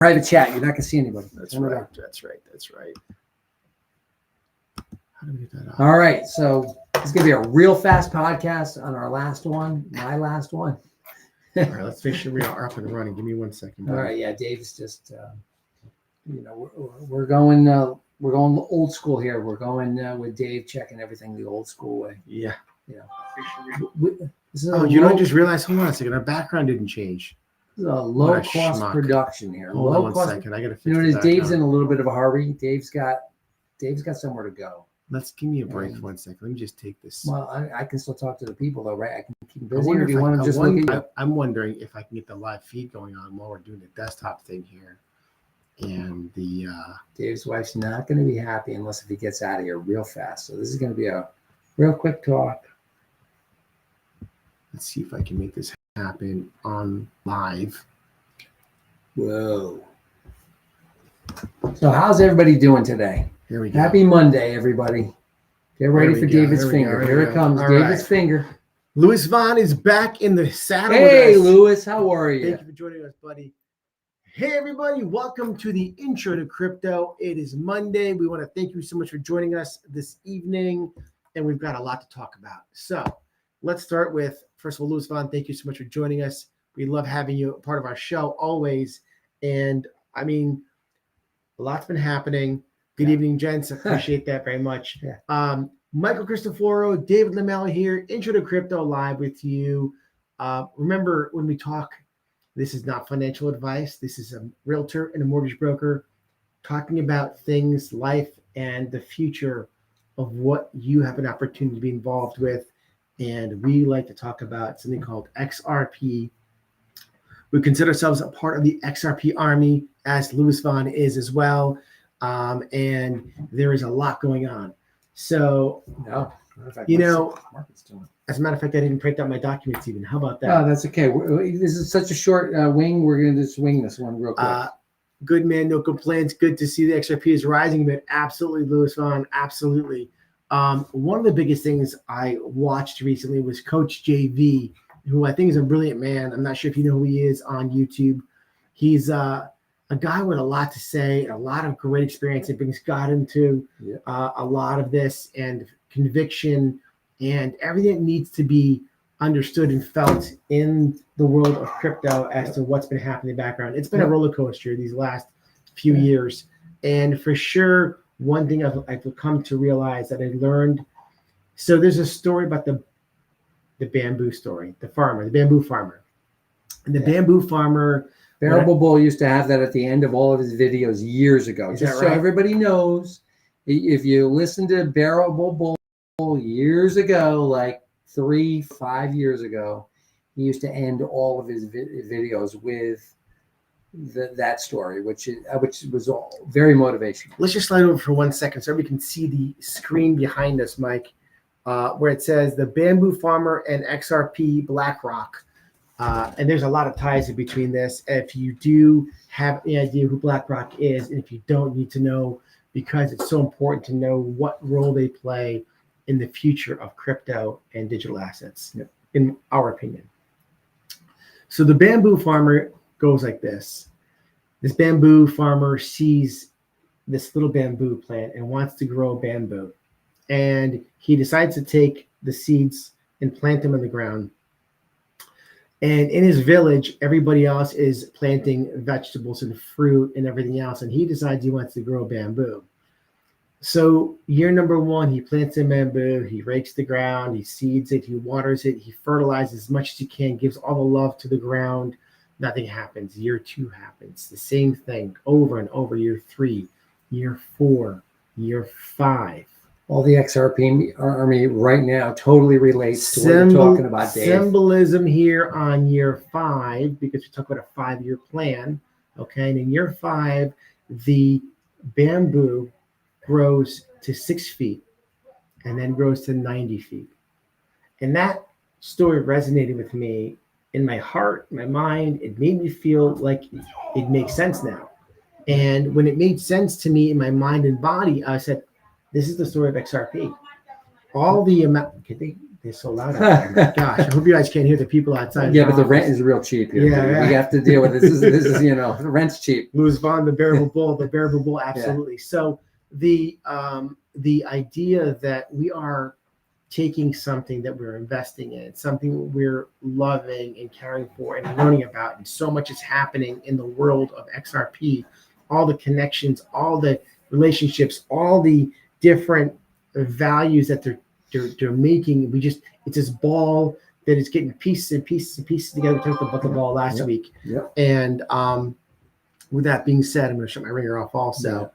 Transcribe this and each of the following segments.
private chat. You're not going to see anybody. That's right. How do we get that out? All right. So it's going to be a real fast podcast on our last one, my last one. All right, let's make sure we are up and running. Give me 1 second. All right. Yeah. Dave's just, we're going old school here. We're going with Dave checking everything the old school way. Yeah. I just realized, hold on a second. Our background didn't change. This is a low cost production here. Hold on 1 second. I got to fix it. Dave's in a little bit of a hurry. Dave's got somewhere to go. Let's give me a break for 1 second. Let me just take this. Well, I can still talk to the people though, right? I can keep busy. Or do you want to just look at you? I'm wondering if I can get the live feed going on while we're doing the desktop thing here. And the Dave's wife's not going to be happy unless if he gets out of here real fast. So this is going to be a real quick talk. Let's see if I can make this happen on live. Whoa. So how's everybody doing today? Here we go. Happy Monday, everybody. Get ready for David's finger. Here it comes, David's finger. Louis Vaughn is back in the saddle. Hey, Louis, how are you? Thank you for joining us, buddy. Hey, everybody. Welcome to the Intro to Crypto. It is Monday. We want to thank you so much for joining us this evening, and we've got a lot to talk about. So let's start with, first of all, Louis Vaughn, thank you so much for joining us. We love having you a part of our show always. And, I mean, a lot's been happening. Good evening, gents. Appreciate that very much. Yeah. Michael Cristoforo, David Lamella here, Intro to Crypto live with you. Remember, when we talk, this is not financial advice. This is a realtor and a mortgage broker talking about things, life, and the future of what you have an opportunity to be involved with. And we like to talk about something called XRP. We consider ourselves a part of the XRP army, as Louis Vaughn is as well. And there is a lot going on. So, as a matter of fact, I didn't print out my documents even. How about that? Oh, that's okay. This is such a short wing. We're going to just wing this one real quick. Good man, no complaints. Good to see the XRP is rising a bit. Absolutely, Louis Vaughn. Absolutely. One of the biggest things I watched recently was Coach JV, who I think is a brilliant man. I'm not sure if you know who he is on YouTube. He's a guy with a lot to say, a lot of great experience. It brings God into a lot of this, and conviction and everything that needs to be understood and felt in the world of crypto as to what's been happening in the background. It's been a roller coaster these last few years. And for sure, one thing I've come to realize that I learned. So there's a story about the bamboo story, the bamboo farmer. And the bamboo farmer. Bearable Bull used to have that at the end of all of his videos years ago. Just so everybody knows, if you listen to Bearable Bull years ago, like 3-5 years ago, he used to end all of his videos with that story, which was all very motivational. Let's just slide over for 1 second so we can see the screen behind us, Mike, where it says the bamboo farmer and XRP BlackRock. And there's a lot of ties in between this. If you do have any idea who BlackRock is, and if you don't, need to know, because it's so important to know what role they play in the future of crypto and digital assets, in our opinion. So the bamboo farmer goes like this. This bamboo farmer sees this little bamboo plant and wants to grow bamboo. And he decides to take the seeds and plant them in the ground. And in his village, everybody else is planting vegetables and fruit and everything else. And he decides he wants to grow bamboo. So year number 1, he plants the bamboo, he rakes the ground, he seeds it, he waters it, he fertilizes as much as he can, gives all the love to the ground. Nothing happens. Year 2 happens. The same thing over and over. Year 3, year 4, year 5. All the XRP army right now totally relates to what you're talking about, Dave. Symbolism here on year 5, because we talk about a 5-year plan. Okay, and in year 5, the bamboo grows to 6 feet and then grows to 90 feet. And that story resonated with me in my heart, my mind. It made me feel like it makes sense now. And when it made sense to me in my mind and body, I said, this is the story of XRP. All the amount. Okay, They're so loud out there. Gosh, I hope you guys can't hear the people outside. Yeah, but the rent is real cheap here. Yeah. We have to deal with this. This is the rent's cheap. Louis Vaughn, the Bearable Bull, absolutely. Yeah. So the idea that we are taking something that we're investing in, something we're loving and caring for and learning about, and so much is happening in the world of XRP, all the connections, all the relationships, all the different values that they're making. It's this ball that is getting pieces and pieces and pieces together. We talked about the ball last week. Yep. And with that being said, I'm going to shut my ringer off also.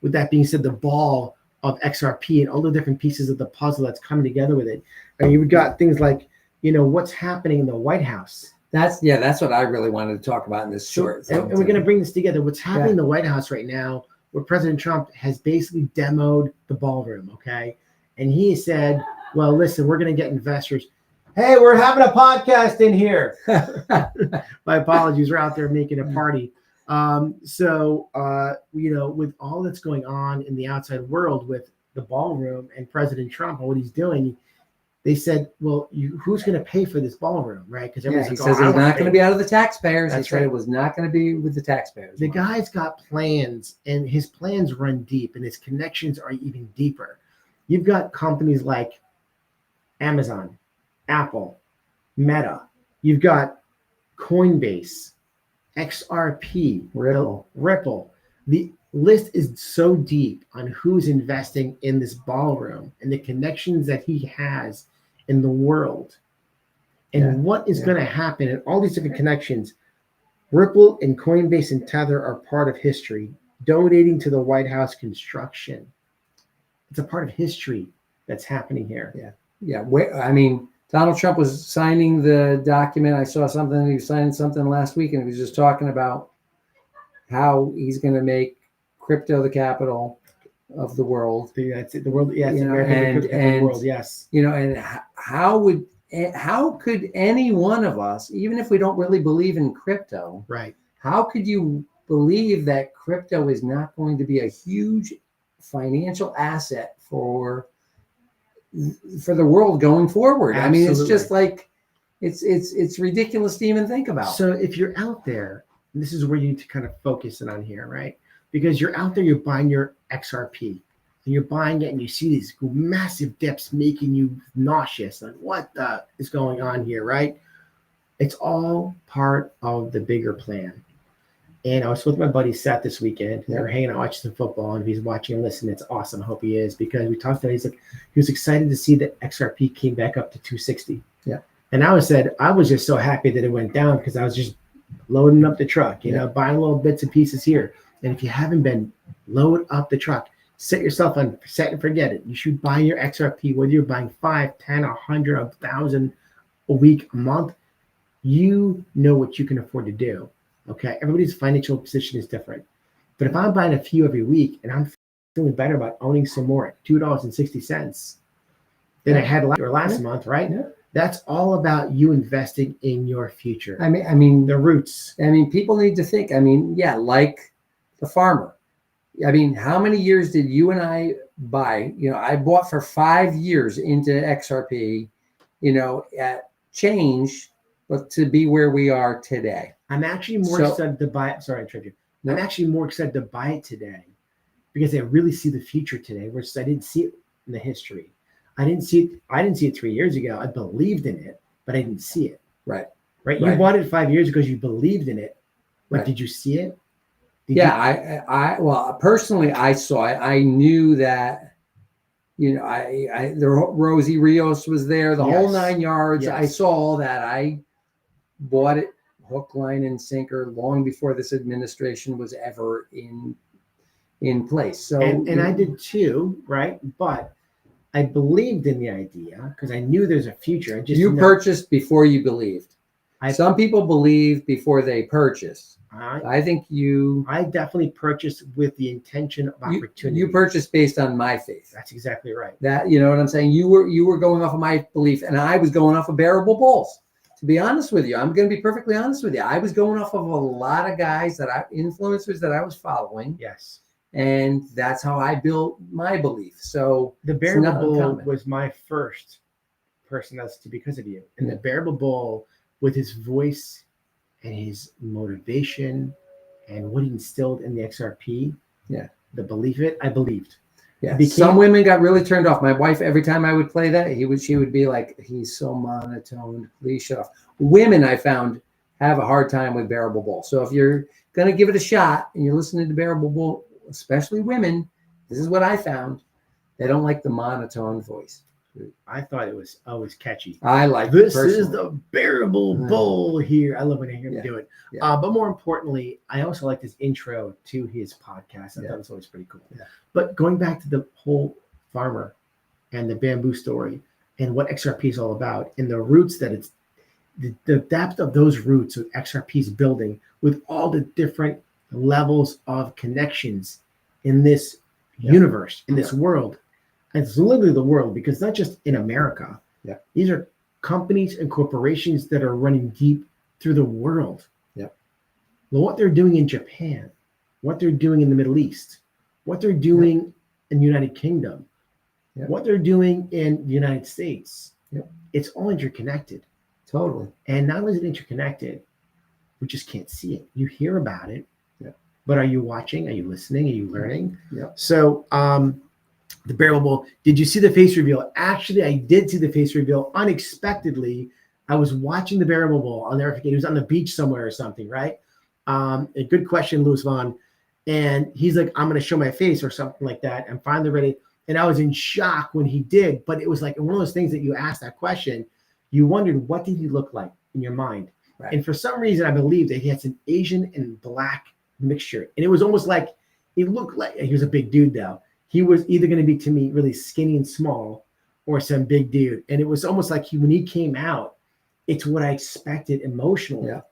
With that being said, the ball of XRP and all the different pieces of the puzzle that's coming together with it. I mean, we've got things like, what's happening in the White House. That's what I really wanted to talk about in this short. And we're going to bring this together. What's happening in the White House right now, where President Trump has basically demoed the ballroom, okay? And he said, well, listen, we're going to get investors. Hey, we're having a podcast in here. My apologies. We're out there making a party. With all that's going on in the outside world with the ballroom and President Trump and what he's doing, they said, well, who's going to pay for this ballroom, right? Because he says it's not going to be out of the taxpayers. That's he said it was not going to be with the taxpayers. The guy's got plans, and his plans run deep, and his connections are even deeper. You've got companies like Amazon, Apple, Meta. You've got Coinbase, XRP, Ripple. The list is so deep on who's investing in this ballroom and the connections that he has in the world and what is going to happen in all these different connections. Ripple and Coinbase and Tether are part of history, donating to the White House construction. It's a part of history that's happening here. Yeah. Donald Trump was signing the document. I saw something. He was signing something last week, and he was just talking about how he's going to make crypto the capital of the world. That's it. The world, yes. The world, yes. And how could any one of us, even if we don't really believe in crypto, right? How could you believe that crypto is not going to be a huge financial asset for the world going forward? Absolutely. I mean, it's just like it's ridiculous to even think about. So if you're out there, and this is where you need to kind of focus in on here, right? Because you're out there, you're buying your XRP, and you're buying it, and you see these massive dips making you nauseous. Like, what is going on here, right? It's all part of the bigger plan. And I was with my buddy Seth this weekend. We were hanging out watching some football, and if he's watching and listening, it's awesome. I hope he is, because we talked about it. He was excited to see that XRP came back up to 260. Yeah. And I was just so happy that it went down, because I was just loading up the truck, buying little bits and pieces here. And if you haven't been, load up the truck. Set yourself on set and forget it. You should buy your XRP, whether you're buying 5, 10, 100, 1,000 a week, a month. You know what you can afford to do. Okay, everybody's financial position is different. But if I'm buying a few every week and I'm feeling better about owning some more at $2.60 than I had last month, right? Yeah. That's all about you investing in your future. I mean the roots. People need to think. Like the farmer. How many years did you and I buy? I bought for 5 years into XRP, at change, but to be where we are today. I'm actually more excited to buy it. Sorry, I interrupted you. No. I'm actually more excited to buy it today because I really see the future today, which I didn't see it in the history. I didn't see it 3 years ago. I believed in it, but I didn't see it. Right. You bought it 5 years because you believed in it. But did you see it? Well, personally, I saw it. I knew that, the Rosie Rios was there, the whole 9 yards. Yes. I saw all that. I bought it hook, line, and sinker long before this administration was ever in place. So, and I did too, right? But I believed in the idea because I knew there's a future. You purchased before you believed. Some people believe before they purchase. I definitely purchased with the intention of opportunity. You purchased based on my faith. That's exactly right. That, you know what I'm saying? You were going off of my belief, and I was going off of Bearable Bulls. To be honest with you, I'm going to be perfectly honest with you. I was going off of a lot of guys influencers that I was following. Yes. And that's how I built my belief. So the Bearable Bull was my first personality because of you. And the Bearable Bull, with his voice and his motivation and what he instilled in the XRP, the belief of it, I believed. Yeah, some women got really turned off. My wife, every time I would play that, she would be like, "He's so monotone. Please shut off." Women, I found, have a hard time with Bearable Bull. So if you're gonna give it a shot and you're listening to Bearable Bull, especially women, this is what I found: they don't like the monotone voice. I thought it was always catchy. I like this is the Bearable Bull here. I love when I hear him do it. Yeah. But more importantly, I also like his intro to his podcast. I thought it was always pretty cool. Yeah. But going back to the whole farmer and the bamboo story and what XRP is all about and the roots that it's the depth of those roots that XRP is building with all the different levels of connections in this universe, in this world. It's literally the world, because it's not just in America. Yeah. These are companies and corporations that are running deep through the world. Yeah. Well, what they're doing in Japan, what they're doing in the Middle East, what they're doing in the United Kingdom, what they're doing in the United States, it's all interconnected. Totally. And not only is it interconnected, we just can't see it. You hear about it, but are you watching? Are you listening? Are you learning? Yeah. So, the Bearable Bull. Did you see the face reveal? Actually, I did see the face reveal unexpectedly. I was watching the Bearable Bull. I'll never forget. He was on the beach somewhere or something, right? A good question, Louis Vaughn. And he's like, "I'm going to show my face," or something like that. I'm finally ready. And I was in shock when he did. But it was like one of those things that you asked that question. You wondered, what did he look like in your mind? Right. And for some reason, I believe that he had some Asian and black mixture. And it was almost like, it looked like, he was a big dude though. He was either going to be, to me, really skinny and small or some big dude. And it was almost like when he came out, it's what I expected emotionally. Yeah.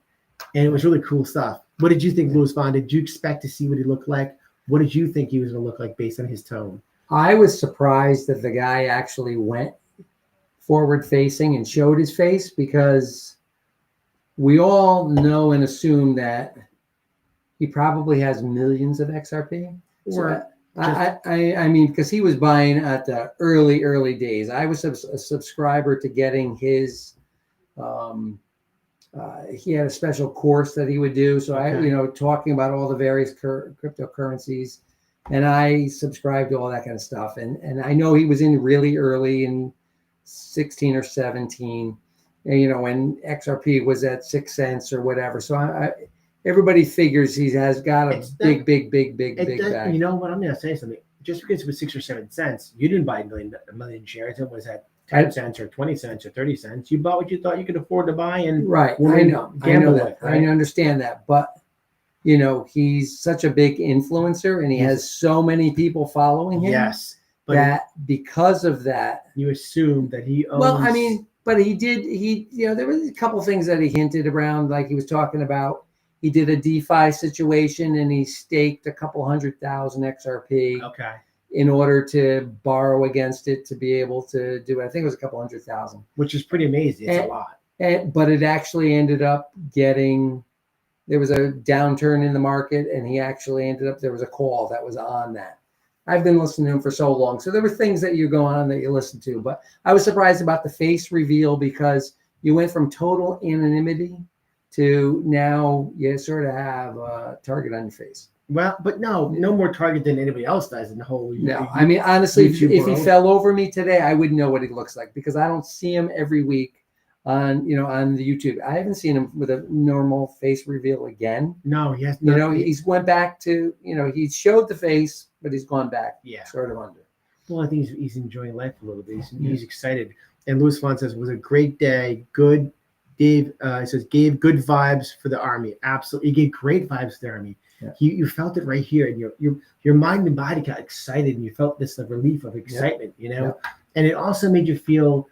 And it was really cool stuff. What did you think, Louis Vaughn? Did you expect to see what he looked like? What did you think he was going to look like based on his tone? I was surprised that the guy actually went forward facing and showed his face, because we all know and assume that he probably has millions of XRP. Or I mean, because he was buying at the early days. I was a subscriber to getting his. He had a special course that he would do. So talking about all the various cryptocurrencies, and I subscribed to all that kind of stuff. And I know he was in really early in 16 or 17, and, when XRP was at 6 cents or whatever. So everybody figures he has got a big bag. You know what? I'm going to say something. Just because it was 6 or 7 cents, you didn't buy a million shares. It was at 10 cents or 20 cents or 30 cents. You bought what you thought you could afford to buy. And right. I know that. Right? I understand that. But, he's such a big influencer, and he has so many people following him. Yes. But that because of that, you assume that he owns. Well, I mean, but there was a couple things that he hinted around, like he was talking about. He did a DeFi situation and he staked a couple 100,000 XRP in order to borrow against it to be able to do it. I think it was a couple 100,000, which is pretty amazing. It's a lot. But it actually ended up there was a downturn in the market, and he actually there was a call that was on that. I've been listening to him for so long. So there were things that you go on that you listen to, but I was surprised about the face reveal, because you went from total anonymity to now you sort of have a target on your face. Well, but no more target than anybody else does in the whole. No, I mean, honestly, if he fell over me today, I wouldn't know what he looks like, because I don't see him every week on the YouTube. I haven't seen him with a normal face reveal again. No, he has. He's went back to, he showed the face, but he's gone back. Sort of under. Well, I think he's enjoying life a little bit. He's excited. And Louis Vaughn says it was a great day. Good. Dave, he says, gave good vibes for the army. Absolutely, he gave great vibes to the army. Yeah. You felt it right here, and your mind and body got excited, and you felt this relief of excitement, And it also made you feel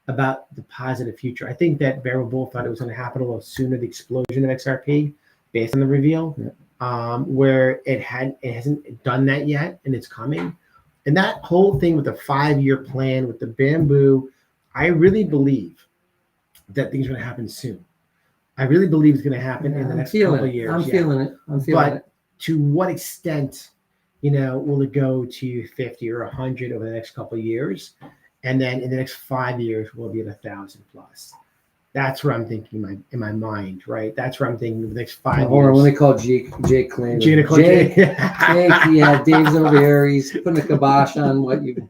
about the positive future. I think that Bearable Bull thought it was going to happen a little sooner, the explosion of XRP, based on the reveal, where it hasn't done that yet, and it's coming. And that whole thing with the 5-year plan with the bamboo, I really believe that things are going to happen soon. I really believe it's going to happen in the next couple of years. I'm feeling it. But to what extent, will it go to 50 or 100 over the next couple of years? and then in the next 5 years we'll be at 1,000 plus. That's where I'm thinking in my mind, right? That's where I'm thinking the next 5 years. Hold on, let me call Jake Clayton. Jake, yeah, Dave's over here. He's putting a kibosh on what you.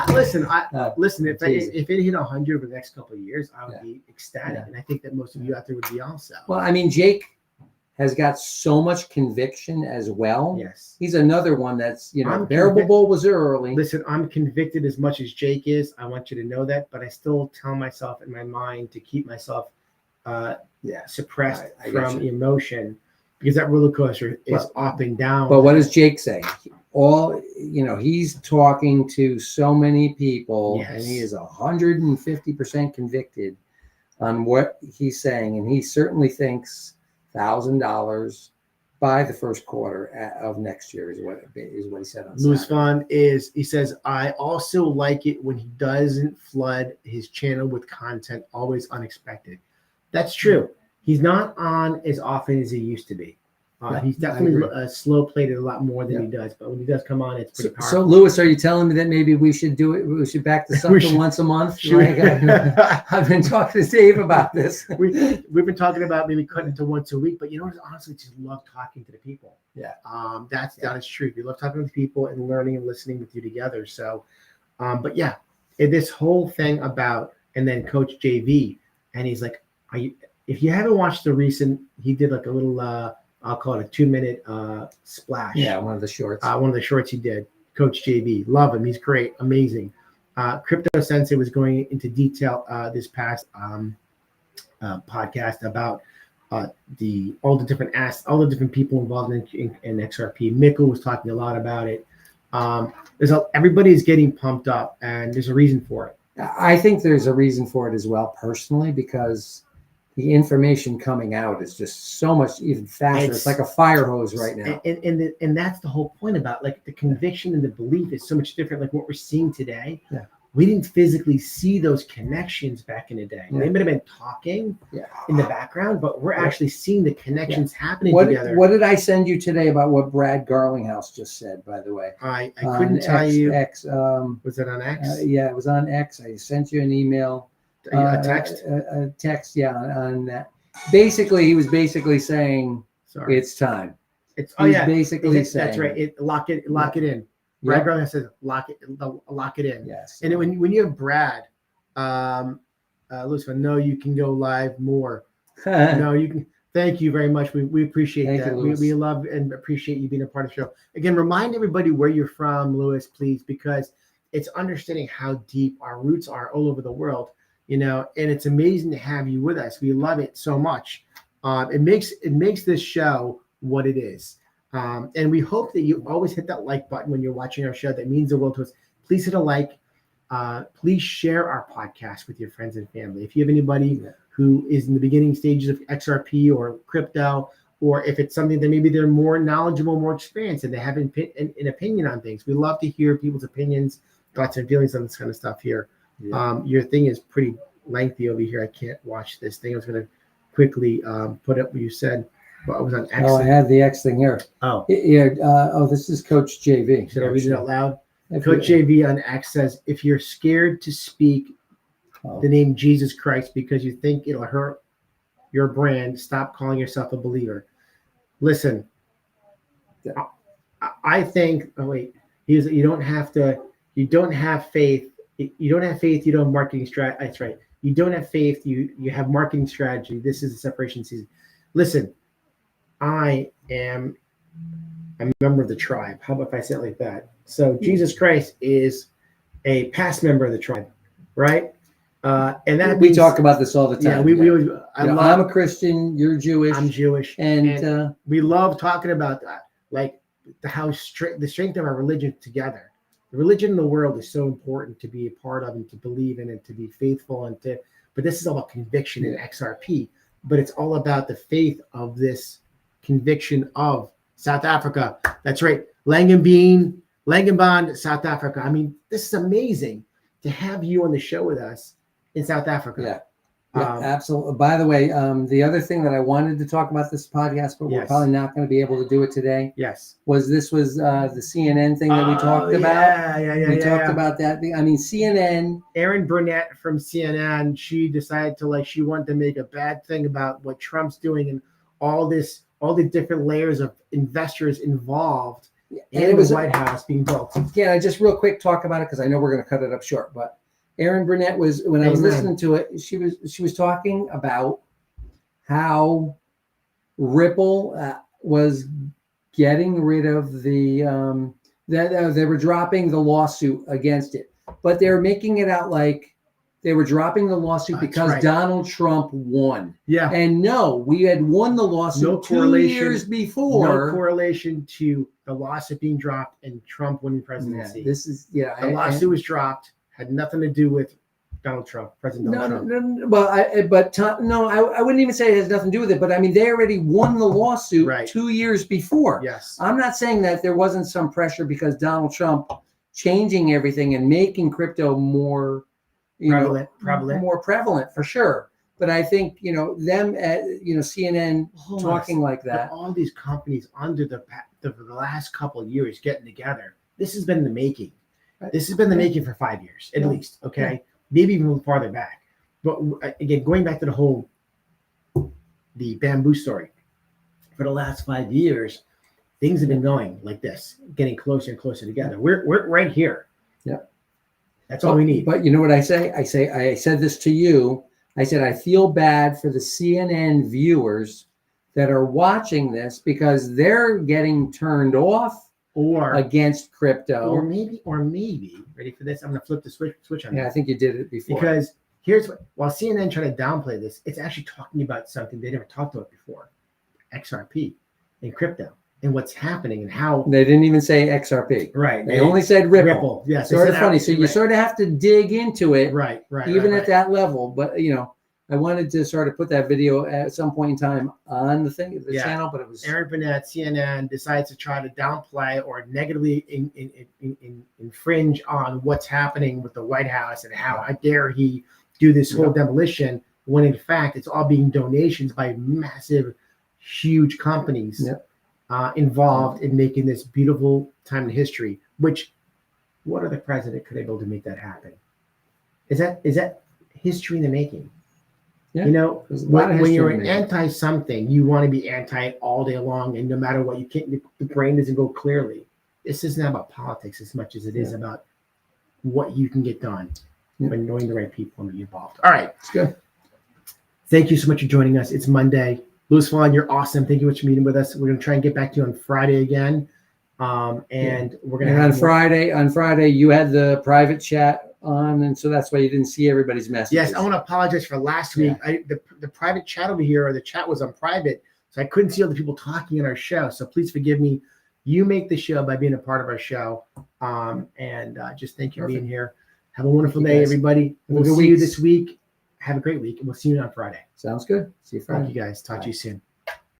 Listen. If it hit 100 over the next couple of years, I would be ecstatic, and I think that most of you out there would be also. Well, I mean, Jake has got so much conviction as well. Yes, he's another one that's Bearable Bull was there early. Listen, I'm convicted as much as Jake is. I want you to know that, but I still tell myself in my mind to keep myself suppressed from emotion, because that roller coaster is up and down. But what does Jake say? He's talking to so many people, and he is 150% convicted on what he's saying, and he certainly thinks $1,000 by the first quarter of next year is what he said on Louis Vaughn he says, I also like it when he doesn't flood his channel with content always unexpected. That's true. He's not on as often as he used to be. He's definitely slow played it a lot more than he does, but when he does come on, it's pretty powerful. So Louis, are you telling me that maybe we should do it? We should back this up to once a month? I've been talking to Dave about this. We've been talking about maybe cutting it to once a week, but honestly, just love talking to the people. Yeah. That is true. We love talking with people and learning and listening with you together. So, but yeah, this whole thing about, and then Coach JV, and he's like, if you haven't watched the recent, he did like a little, I'll call it a 2-minute splash. Yeah, one of the shorts. One of the shorts he did. Coach JV, love him. He's great, amazing. Crypto Sensei was going into detail this past podcast about all the different people involved in XRP. Mikkel was talking a lot about it. Everybody's getting pumped up, and there's a reason for it. I think there's a reason for it as well, personally, because the information coming out is just so much even faster. It's like a fire hose right now. And that's the whole point about the conviction and the belief is so much different. Like what we're seeing today. Yeah. We didn't physically see those connections back in the day. Yeah. They might have been talking in the background, but we're actually seeing the connections happening together. What did I send you today about what Brad Garlinghouse just said, by the way? I couldn't tell you. Was it on X? Yeah, it was on X. I sent you an email. A text? A text, on that. Basically, he was saying it's time. Basically saying that's right. Lock it in. Brad Garland says lock it in. Yes. And when you have Brad, listen, no, you can go live more. No, you can. Thank you very much. We appreciate that. We love and appreciate you being a part of the show. Again, remind everybody where you're from, Louis, please, because it's understanding how deep our roots are all over the world. And it's amazing to have you with us. We love it so much. It makes this show what it is. And we hope that you always hit that like button when you're watching our show. That means the world to us. Please hit a like. Please share our podcast with your friends and family. If you have anybody who is in the beginning stages of XRP or crypto, or if it's something that maybe they're more knowledgeable, more experienced, and they have an opinion on things, we love to hear people's opinions, thoughts, and feelings on this kind of stuff here. Yeah. Your thing is pretty lengthy over here. I can't watch this thing. I was going to quickly put up what you said. Well, I was on X. Oh, I had the X thing here. Oh. Yeah. This is Coach JV. Should I read it out loud? Coach JV on X says, if you're scared to speak the name Jesus Christ because you think it'll hurt your brand, stop calling yourself a believer. Listen, I think, you don't have faith. You don't have faith, you don't have marketing strategy. That's right. You don't have faith, you have marketing strategy. This is a separation season. Listen, I am a member of the tribe. How about if I say it like that? So Jesus Christ is a past member of the tribe, right? And that we talk about this all the time. Yeah, I'm a Christian, you're Jewish. I'm Jewish. And we love talking about that, like the strength of our religion together. The religion in the world is so important to be a part of and to believe in and to be faithful but this is all about conviction in XRP, but it's all about the faith of this conviction of South Africa. That's right. Langenbaan, South Africa. I mean, this is amazing to have you on the show with us in South Africa. Yeah, absolutely. By the way, the other thing that I wanted to talk about this podcast, but we're probably not going to be able to do it today. Yes. This was the CNN thing that we talked about. We talked about that. I mean, CNN. Erin Burnett from CNN, she decided to she wanted to make a bad thing about what Trump's doing and all the different layers of investors involved in the White House being built. Yeah, I just real quick talk about it because I know we're going to cut it up short, but Erin Burnett was, when I was listening to it, she was talking about how Ripple was getting rid of the that they were dropping the lawsuit against it, but they're making it out like they were dropping the lawsuit because Donald Trump won. Yeah, and no, we had won the lawsuit 2 years before. No correlation to the lawsuit being dropped and Trump winning presidency. The lawsuit was dropped. Had nothing to do with Donald Trump, President Donald Trump. No, well, I wouldn't even say it has nothing to do with it. But I mean, they already won the lawsuit 2 years before. Yes, I'm not saying that there wasn't some pressure because Donald Trump changing everything and making crypto more more prevalent for sure. But I think them at CNN talking like that. But all these companies under the last couple of years getting together. This has been the making. This has been the making for 5 years at least. Okay, maybe even farther back. But again, going back to the bamboo story, for the last 5 years, things have been going like this, getting closer and closer together. We're right here. Yeah, that's all we need. But you know what I say? I said this to you. I said I feel bad for the CNN viewers that are watching this because they're getting turned off. Or against crypto, or maybe ready for this? I'm going to flip the switch on. Yeah, I think you did it before. Because while CNN tried to downplay this, it's actually talking about something they never talked about before: XRP and crypto and what's happening and how they didn't even say XRP. Right. They only said Ripple. Yeah, sort of funny. So you sort of have to dig into it. Right. Even at that level, but I wanted to sort of put that video at some point in time on the channel, but it was Erin Burnett, CNN, decides to try to downplay or negatively infringe on what's happening with the White House and how dare he do this whole demolition when in fact it's all being donations by massive, huge companies involved in making this beautiful time in history. Which, what other president could be able to make that happen? Is that history in the making? Yeah. When you're an anti something, you want to be anti all day long, and no matter what, the brain doesn't go clearly. This isn't about politics as much as it is about what you can get done by knowing the right people and be involved. All right, it's good. Thank you so much for joining us. It's Monday. Louis Vaughn, you're awesome. Thank you so much for meeting with us. We're going to try and get back to you on Friday again, and we're going to on Friday you had the private chat on, and so that's why you didn't see everybody's messages. Yes, I want to apologize for last week. The private chat over here, or the chat was on private, so I couldn't see all the people talking in our show. So please forgive me. You make the show by being a part of our show, and just thank you for being here. Have a wonderful day, everybody. We'll see you this week. Have a great week, and we'll see you on Friday. Sounds good. See you Friday. Thank you, guys. Talk to you soon.